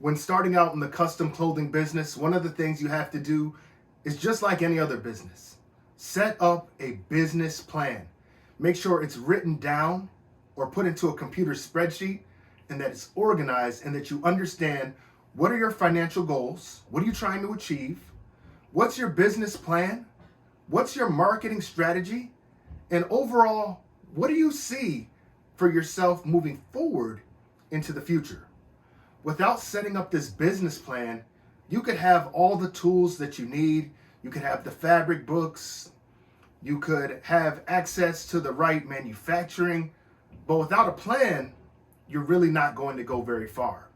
When starting out in the custom clothing business, one of the things you have to do is just like any other business. Set up a business plan. Make sure it's written down or put into a computer spreadsheet and that it's organized and that you understand what are your financial goals, what are you trying to achieve, what's your business plan, what's your marketing strategy, and overall, what do you see for yourself moving forward into the future? Without setting up this business plan, you could have all the tools that you need. You could have the fabric books. You could have access to the right manufacturing. But without a plan, you're really not going to go very far.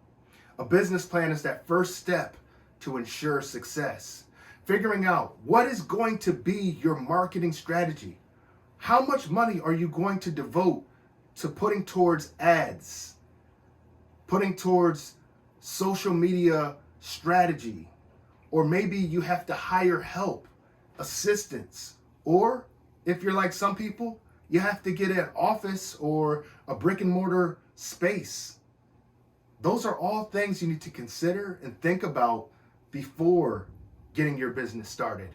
A business plan is that first step to ensure success. Figuring out what is going to be your marketing strategy. How much money are you going to devote to putting towards ads, putting towards social media strategy, or maybe you have to hire help, assistance, or if you're like some people, you have to get an office or a brick and mortar space. Those are all things you need to consider and think about before getting your business started.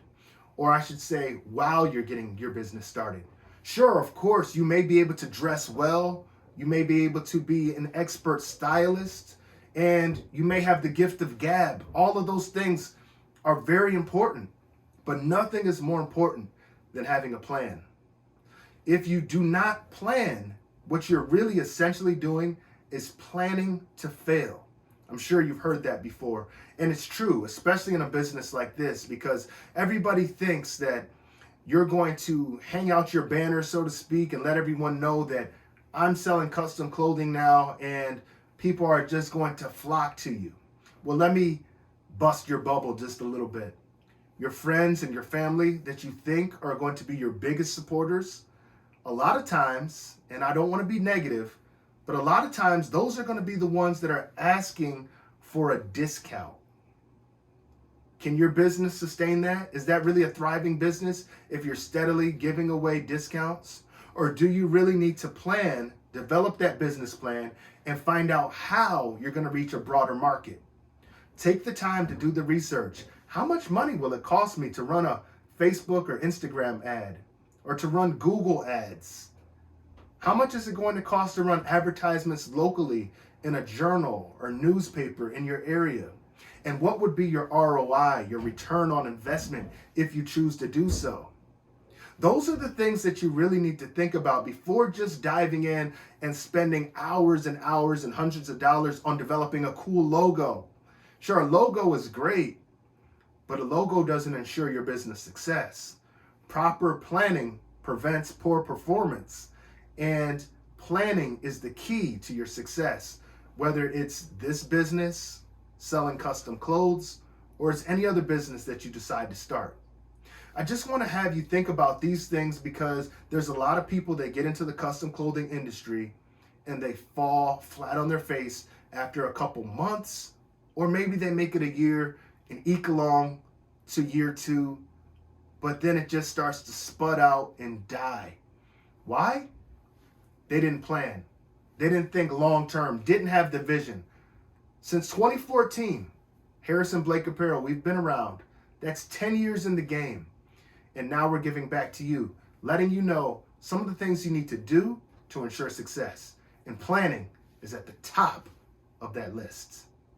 Or I should say, while you're getting your business started. Sure, of course, you may be able to dress well, you may be able to be an expert stylist, and you may have the gift of gab. All of those things are very important, but nothing is more important than having a plan. If you do not plan, what you're really essentially doing is planning to fail. I'm sure you've heard that before, and it's true, especially in a business like this, because everybody thinks that you're going to hang out your banner, so to speak, and let everyone know that I'm selling custom clothing now and people are just going to flock to you. Well, let me bust your bubble just a little bit. Your friends and your family that you think are going to be your biggest supporters, a lot of times, and I don't want to be negative, but a lot of times those are going to be the ones that are asking for a discount. Can your business sustain that? Is that really a thriving business if you're steadily giving away discounts? Or do you really need to plan, develop that business plan, and find out how you're going to reach a broader market? Take the time to do the research. How much money will it cost me to run a Facebook or Instagram ad or to run Google ads? How much is it going to cost to run advertisements locally in a journal or newspaper in your area? And what would be your ROI, your return on investment, if you choose to do so? Those are the things that you really need to think about before just diving in and spending hours and hours and hundreds of dollars on developing a cool logo. Sure, a logo is great, but a logo doesn't ensure your business success. Proper planning prevents poor performance, and planning is the key to your success, whether it's this business, selling custom clothes, or it's any other business that you decide to start. I just want to have you think about these things because there's a lot of people that get into the custom clothing industry and they fall flat on their face after a couple months, or maybe they make it a year and eke along to year two, but then it just starts to spud out and die. Why? They didn't plan. They didn't think long term, didn't have the vision. Since 2014, Harrison Blake Apparel, we've been around. That's 10 years in the game. And now we're giving back to you, letting you know some of the things you need to do to ensure success. And planning is at the top of that list.